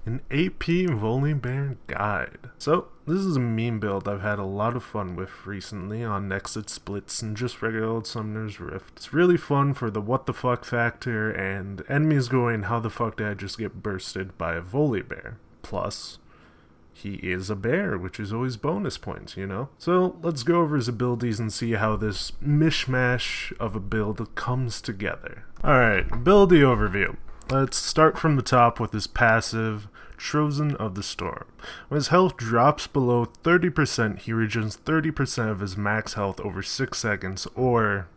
an AP Volibear guide. So, this is a meme build I've had a lot of fun with recently on Nexus Splits and just regular old Summoner's Rift. It's really fun for the what the fuck factor and enemies going, how the fuck did I just get bursted by a Volibear? Plus, he is a bear, which is always bonus points, you know? So let's go over his abilities and see how this mishmash of a build comes together. Alright, ability overview. Let's start from the top with his passive, Chosen of the Storm. When his health drops below 30%, he regens 30% of his max health over 6 seconds, or,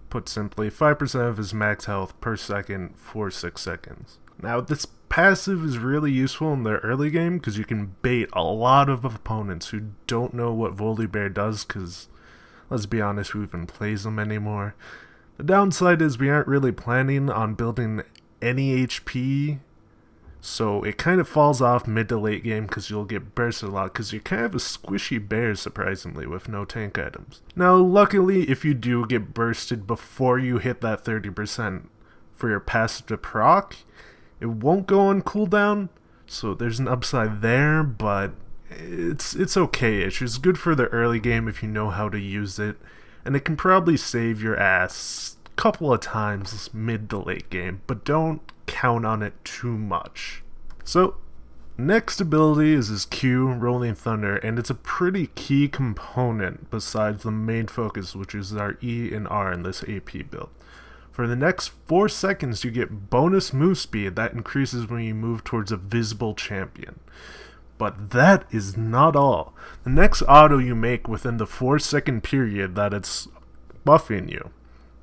put simply, 5% of his max health per second for 6 seconds. Now, this passive is really useful in the early game because you can bait a lot of opponents who don't know what Volibear does because, let's be honest, who even plays them anymore. The downside is we aren't really planning on building any HP, so it kind of falls off mid to late game because you'll get bursted a lot because you're kind of a squishy bear, surprisingly, with no tank items. Now, luckily, if you do get bursted before you hit that 30% for your passive to proc, it won't go on cooldown, so there's an upside there, but it's okay-ish. It's good for the early game if you know how to use it, and it can probably save your ass a couple of times mid to late game, but don't count on it too much. So, next ability is his Q, Rolling Thunder, and it's a pretty key component besides the main focus, which is our E and R in this AP build. For the next 4 seconds, you get bonus move speed that increases when you move towards a visible champion. But that is not all. The next auto you make within the 4-second period that it's buffing you,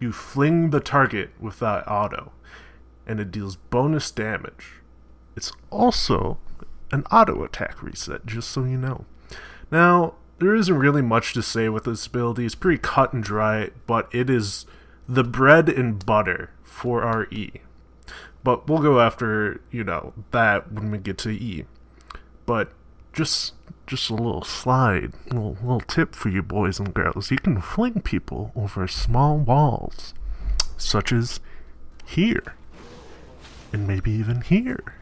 you fling the target with that auto, and it deals bonus damage. It's also an auto attack reset, just so you know. Now, there isn't really much to say with this ability. It's pretty cut and dry, but it is the bread and butter for our E. But we'll go after, that when we get to E. But just a little slide, little tip for you boys and girls. You can fling people over small walls, such as here, and maybe even here,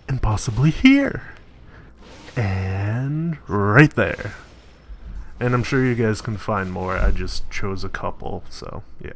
and possibly here, and right there. And I'm sure you guys can find more. I just chose a couple, so yeah.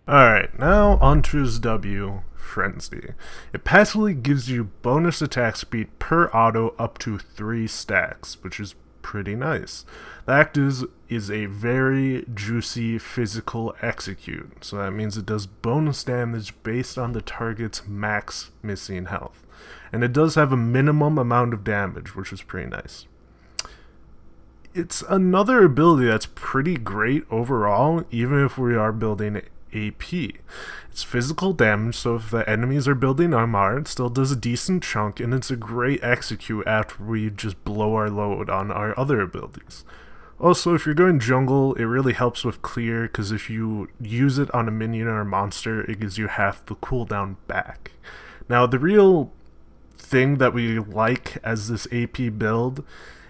Alright, now onto his W, Frenzy. It passively gives you bonus attack speed per auto up to 3 stacks, which is pretty nice. The act is a very juicy physical execute, so that means it does bonus damage based on the target's max missing health. And it does have a minimum amount of damage, which is pretty nice. It's another ability that's pretty great overall, even if we are building AP. It's physical damage, so if the enemies are building armor, it still does a decent chunk, and it's a great execute after we just blow our load on our other abilities. Also, if you're going jungle, it really helps with clear, because if you use it on a minion or a monster, it gives you half the cooldown back. Now, the real thing that we like as this AP build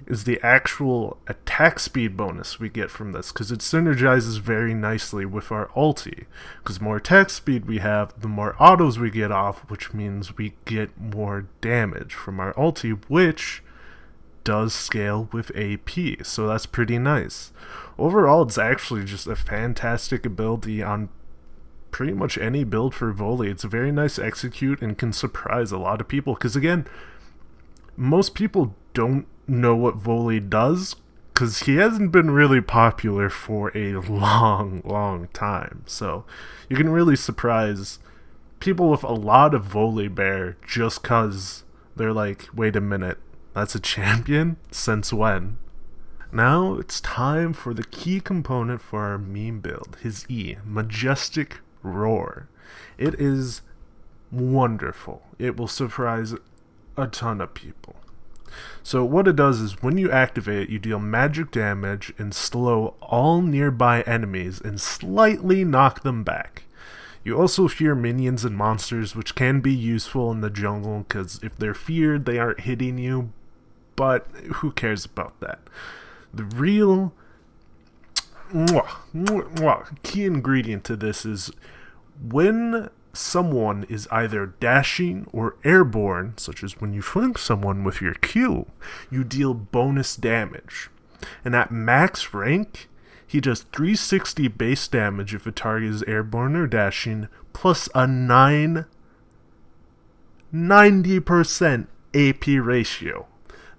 is the actual attack speed bonus we get from this, because it synergizes very nicely with our ulti. Because the more attack speed we have, the more autos we get off, which means we get more damage from our ulti, which does scale with AP, so that's pretty nice. Overall, it's actually just a fantastic ability on pretty much any build for Volley. It's a very nice execute and can surprise a lot of people, because again, most people don't know what Volley does because he hasn't been really popular for a long time, so you can really surprise people with a lot of Volibear just cause they're like, wait a minute, that's a champion? Since when? Now it's time for the key component for our meme build, his E, Majestic Roar. It is wonderful. It will surprise a ton of people. So what it does is when you activate it, you deal magic damage and slow all nearby enemies and slightly knock them back. You also fear minions and monsters, which can be useful in the jungle because if they're feared, they aren't hitting you, but who cares about that? The real key ingredient to this is when someone is either dashing or airborne, such as when you flank someone with your Q, you deal bonus damage. And at max rank, he does 360 base damage if a target is airborne or dashing, plus a 90% AP ratio.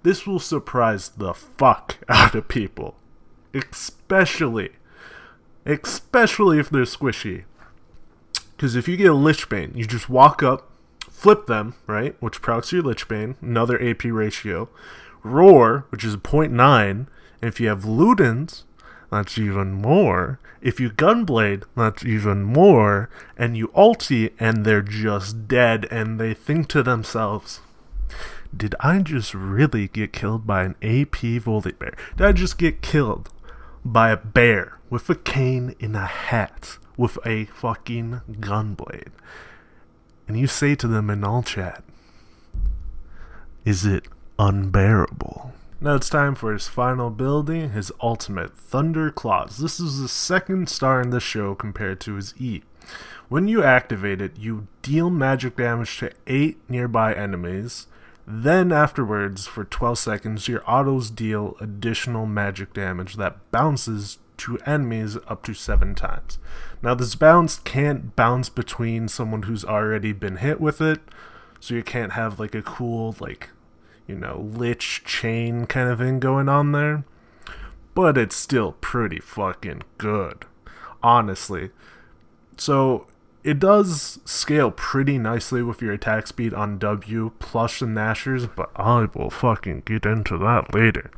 This will surprise the fuck out of people. Especially if they're squishy. Because if you get a Lichbane, you just walk up, flip them, right, which procs your Lichbane, another AP ratio, Roar, which is 0.9, and if you have Ludens, that's even more. If you Gunblade, that's even more, and you ulti, and they're just dead, and they think to themselves, did I just really get killed by an AP Volibear? Did I just get killed by a bear with a cane in a hat with a fucking Gunblade? And you say to them in all chat, is it unbearable? Now it's time for his final ability, his ultimate, Thunder Claws. This is the second star in the show compared to his E. When you activate it, you deal magic damage to 8 nearby enemies. Then afterwards, for 12 seconds, your autos deal additional magic damage that bounces to enemies up to 7 times. Now this bounce can't bounce between someone who's already been hit with it, so you can't have like a cool, like, you know, Lich chain kind of thing going on there. But it's still pretty fucking good, honestly. So it does scale pretty nicely with your attack speed on W plus the Nashers, but I will fucking get into that later.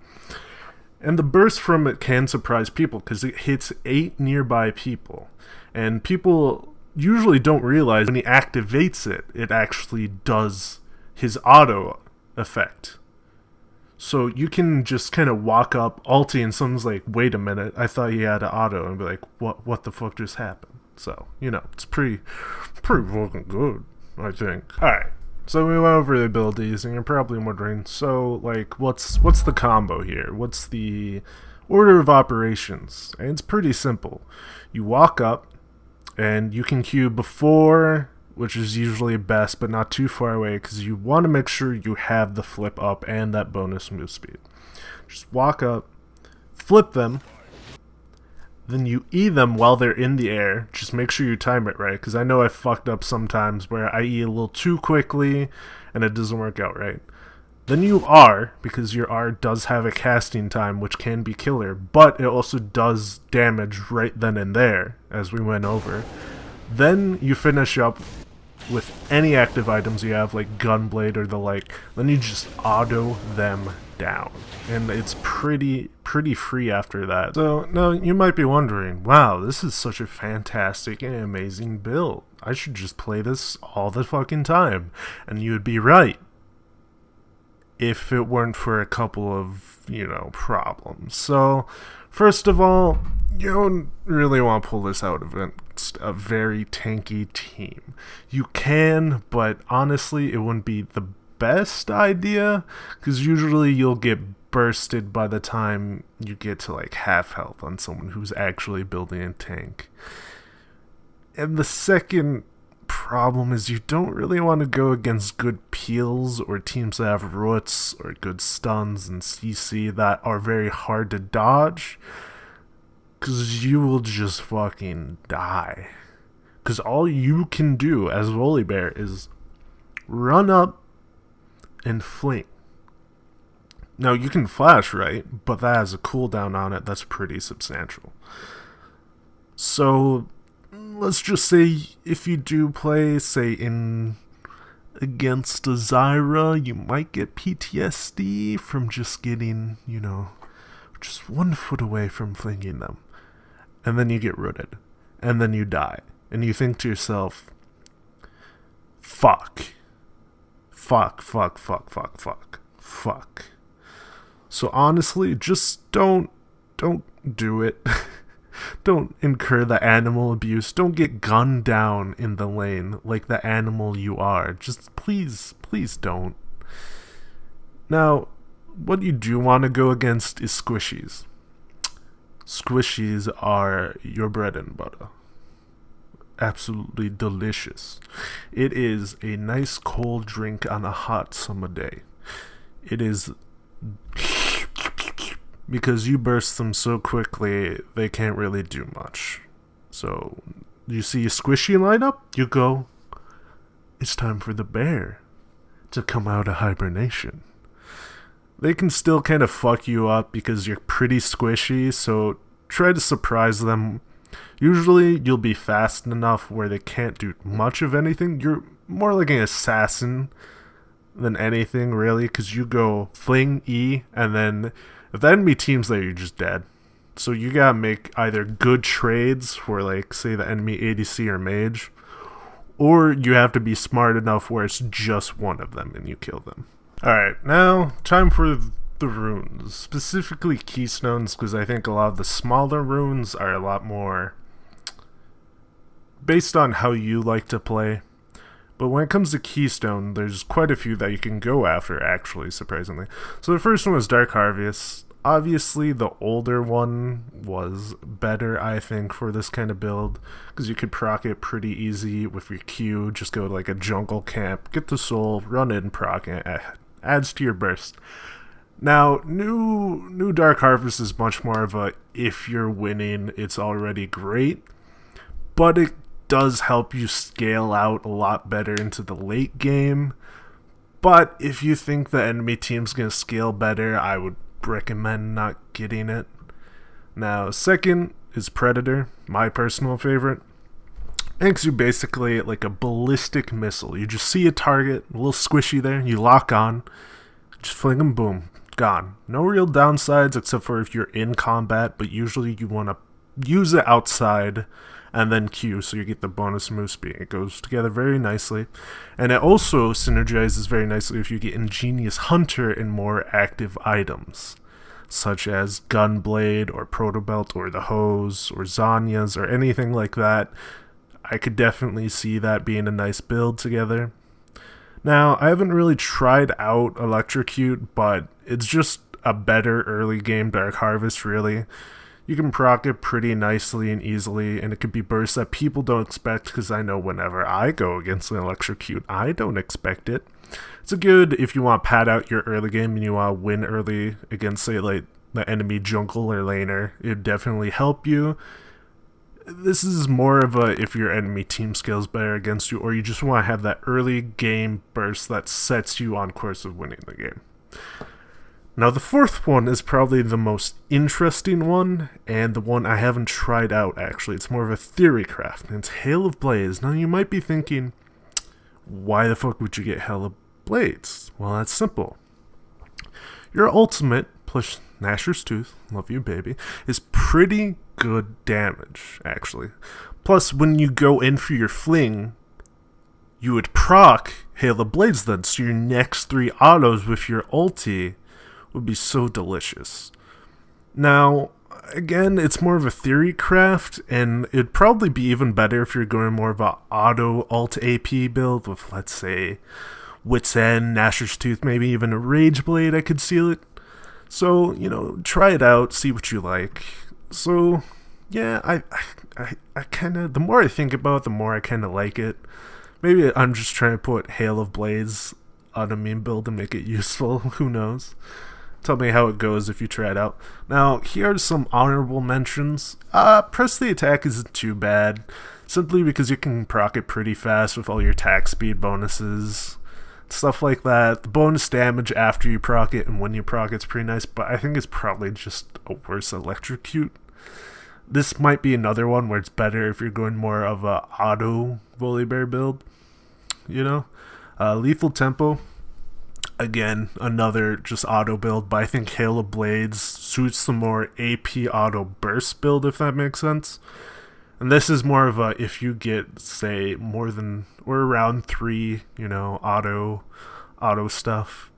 And the burst from it can surprise people because it hits 8 nearby people. And people usually don't realize when he activates it, it actually does his auto effect. So you can just kind of walk up, ulti, and someone's like, wait a minute, I thought you had an auto, and be like, what the fuck just happened? So, you know, it's pretty fucking good, I think. Alright, so we went over the abilities, and you're probably wondering, so, like, what's the combo here? What's the order of operations? And it's pretty simple. You walk up, and you can queue before, which is usually best, but not too far away, because you want to make sure you have the flip up and that bonus move speed. Just walk up, flip them, then you E them while they're in the air. Just make sure you time it right, because I know I fucked up sometimes where I E a little too quickly and it doesn't work out right. Then you R, because your R does have a casting time, which can be killer, but it also does damage right then and there, as we went over. Then you finish up with any active items you have, like Gunblade or the like. Then you just auto them down, and it's pretty free after that. So now you might be wondering, wow, this is such a fantastic and amazing build. I should just play this all the fucking time. And you would be right, if it weren't for a couple of, you know, problems. So first of all, you don't really want to pull this out of a very tanky team. You can, but honestly, it wouldn't be the best idea, because usually you'll get bursted by the time you get to like half health on someone who's actually building a tank. And the second problem is you don't really want to go against good peels or teams that have roots or good stuns and CC that are very hard to dodge, because you will just fucking die. Because all you can do as Volibear is run up and fling. Now you can flash, right? But that has a cooldown on it that's pretty substantial. So let's just say if you do play, say, in against a Zyra, you might get PTSD from just getting, you know, just 1 foot away from flinging them. And then you get rooted. And then you die. And you think to yourself, fuck. So honestly, just don't do it. Don't incur the animal abuse. Don't get gunned down in the lane like the animal you are. Just please don't. Now, what you do want to go against is squishies. Squishies are your bread and butter. Absolutely delicious. It is a nice cold drink on a hot summer day. It is because you burst them so quickly, they can't really do much. So, you see a squishy lineup, you go, it's time for the bear to come out of hibernation. They can still kind of fuck you up because you're pretty squishy, so try to surprise them. Usually, you'll be fast enough where they can't do much of anything. You're more like an assassin than anything, really, because you go fling E, and then if the enemy team's there, you're just dead. So you gotta make either good trades for, like, say the enemy ADC or mage, or you have to be smart enough where it's just one of them and you kill them. Alright, now time for the runes, specifically keystones, because I think a lot of the smaller runes are a lot more based on how you like to play. But when it comes to keystone, there's quite a few that you can go after, actually, surprisingly. So the first one was Dark Harvest. Obviously, the older one was better, I think, for this kind of build, because you could proc it pretty easy with your Q. Just go to like a jungle camp, get the soul, run in, proc it, adds to your burst. Now, new Dark Harvest is much more of a, if you're winning, it's already great, but it does help you scale out a lot better into the late game. But if you think the enemy team's going to scale better, I would recommend not getting it. Now, second is Predator, my personal favorite. Makes you basically like a ballistic missile. You just see a target, a little squishy there, you lock on, just fling them, boom, gone. No real downsides except for if you're in combat, but usually you want to use it outside and then Q, so you get the bonus move speed. It goes together very nicely. And it also synergizes very nicely if you get Ingenious Hunter and more active items, such as Gunblade or Protobelt or the Hose or Zanya's or anything like that. I could definitely see that being a nice build together. Now, I haven't really tried out Electrocute, but it's just a better early game Dark Harvest, really. You can proc it pretty nicely and easily, and it could be bursts that people don't expect, because I know whenever I go against an Electrocute, I don't expect it. It's a good if you want to pad out your early game and you want to win early against, say, like the enemy jungle or laner. It'd definitely help you. This is more of a if your enemy team scales better against you, or you just want to have that early game burst that sets you on course of winning the game. Now, the fourth one is probably the most interesting one, and the one I haven't tried out, actually. It's more of a theory craft, and it's Hail of Blades. Now, you might be thinking, why the fuck would you get Hail of Blades? Well, that's simple. Your ultimate, plus Gnasher's Tooth, love you, baby, is pretty good damage, actually. Plus, when you go in for your fling, you would proc Hail of Blades then, so your next 3 autos with your ulti would be so delicious. Now, again, it's more of a theory craft, and it'd probably be even better if you're going more of a auto alt AP build with, let's say, Wit's End, Gnasher's Tooth, maybe even a Rage Blade. I could seal it. So, you know, try it out, see what you like. So, yeah, I kind of, the more I think about it, the more I kind of like it. Maybe I'm just trying to put Hail of Blades on a meme build and make it useful. Who knows? Tell me how it goes if you try it out. Now, here are some honorable mentions. Press the attack isn't too bad, simply because you can proc it pretty fast with all your attack speed bonuses, stuff like that. The bonus damage after you proc it and when you proc it's pretty nice, but I think it's probably just a worse Electrocute. This might be another one where it's better if you're going more of a auto Volibear build, you know? Lethal Tempo. Again, another just auto build, but I think Hail of Blades suits the more AP auto burst build, if that makes sense. And this is more of a, if you get, say, more than, or around 3, you know, auto stuff.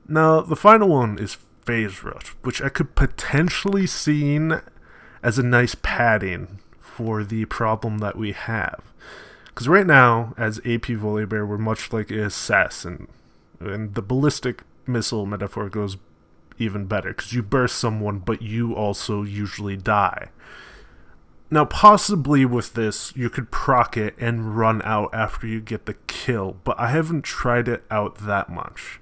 Now, the final one is Phase Rush, which I could potentially see as a nice padding for the problem that we have. Because right now, as AP Volibear, we're much like an assassin. And the ballistic missile metaphor goes even better, because you burst someone, but you also usually die. Now, possibly with this, you could proc it and run out after you get the kill, but I haven't tried it out that much.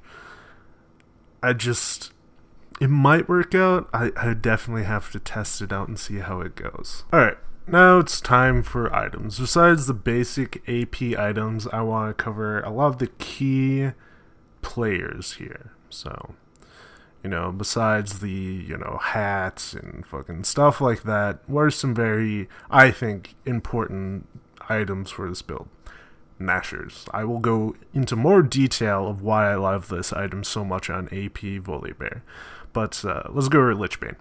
It might work out. I definitely have to test it out and see how it goes. Alright, now it's time for items. Besides the basic AP items, I want to cover a lot of the key players here. So, besides the, hats and fucking stuff like that, what are some very, I think, important items for this build? Nashers. I will go into more detail of why I love this item so much on AP Volibear. But let's go over Lichbane.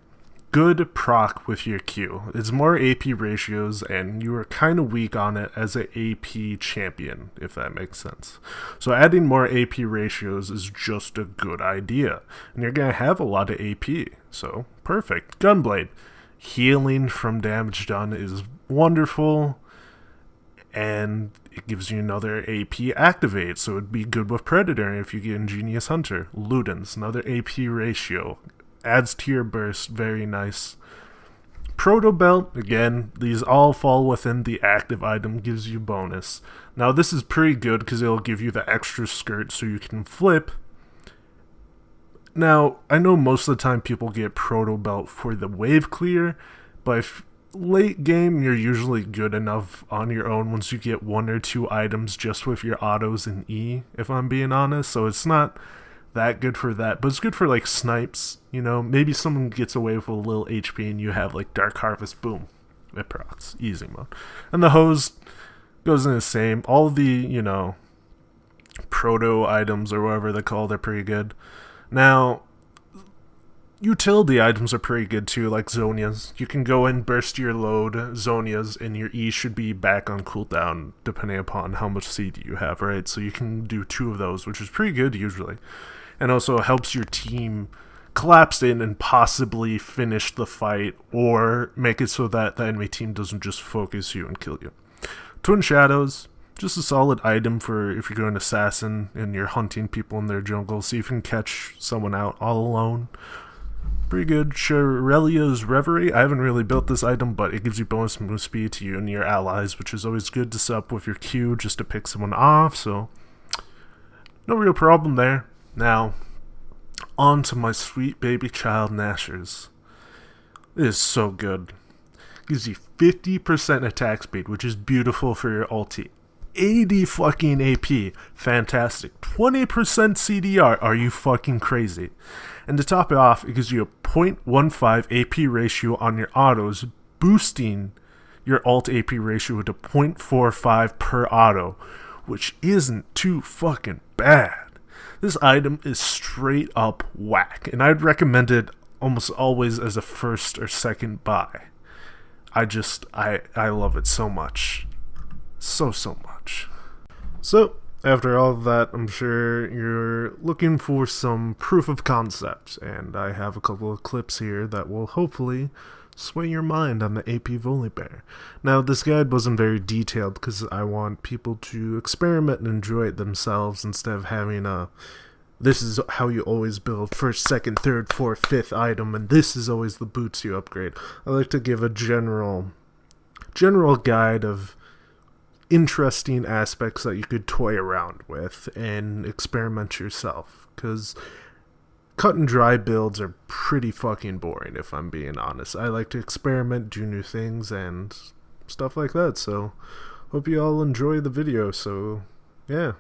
Good proc with your Q. It's more AP ratios, and you are kind of weak on it as an AP champion, if that makes sense. So adding more AP ratios is just a good idea. And you're going to have a lot of AP, so perfect. Gunblade. Healing from damage done is wonderful, and it gives you another AP activate, so it'd be good with Predator if you get Ingenious Hunter. Ludens, another AP ratio. Adds to your burst, very nice. Proto Belt, again, these all fall within the active item, gives you bonus. Now this is pretty good because it'll give you the extra skirt so you can flip. Now, I know most of the time people get Proto Belt for the wave clear, but if late game you're usually good enough on your own once you get 1 or 2 items just with your autos and E, if I'm being honest, so it's not that good for that, but it's good for like snipes, maybe someone gets away with a little HP and you have like Dark Harvest, boom, it procs, easy mode. And the hose goes in the same, all the, proto items or whatever they're called are pretty good. Now, utility items are pretty good too, like Zonias. You can go and burst your load, Zonias, and your E should be back on cooldown depending upon how much CD you have, right? So you can do 2 of those, which is pretty good usually. And also helps your team collapse in and possibly finish the fight, or make it so that the enemy team doesn't just focus you and kill you. Twin Shadows, just a solid item for if you're going assassin and you're hunting people in their jungle, see if you can catch someone out all alone. Pretty good. Shirelia's Reverie. I haven't really built this item, but it gives you bonus move speed to you and your allies, which is always good to sup with your Q just to pick someone off, so no real problem there. Now, on to my sweet baby child Nashers. It is so good. Gives you 50% attack speed, which is beautiful for your ulti. 80 fucking AP, fantastic. 20% CDR, are you fucking crazy? And to top it off, it gives you a 0.15 AP ratio on your autos, boosting your alt AP ratio to 0.45 per auto, which isn't too fucking bad. This item is straight up whack, and I'd recommend it almost always as a first or second buy. I love it so much. So much. So, after all of that, I'm sure you're looking for some proof of concept, and I have a couple of clips here that will hopefully sway your mind on the AP Volibear. Now, this guide wasn't very detailed because I want people to experiment and enjoy it themselves instead of having this is how you always build first, second, third, fourth, fifth item, and this is always the boots you upgrade. I like to give a general guide of interesting aspects that you could toy around with and experiment yourself, because cut and dry builds are pretty fucking boring, if I'm being honest. I like to experiment, do new things, and stuff like that, so hope you all enjoy the video. So yeah,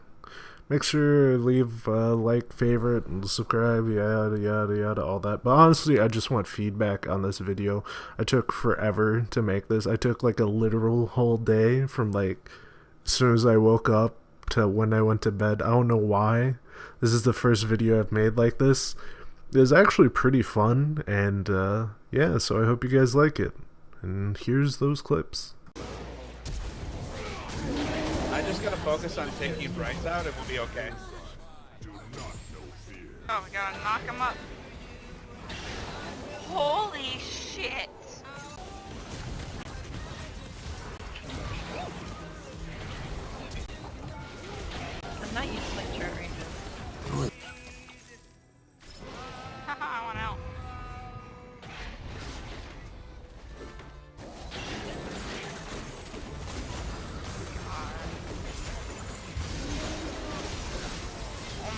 make sure to leave a like, favorite, and subscribe, yada yada yada, all that. But honestly, I just want feedback on this video. I took forever to make this. I took like a literal whole day from like as soon as I woke up to when I went to bed. I don't know why. This is the first video I've made like this. It's actually pretty fun, and yeah, so I hope you guys like it. And here's those clips. I just gotta focus on taking Bryce out and we'll be okay. Oh, we gotta knock him up. Holy shit! I'm not used to like turret ranges. Haha, I want out.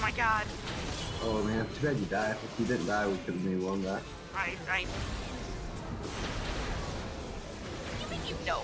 my god. Oh man, too bad you died. If you didn't die, we could have maybe won that. I... You know.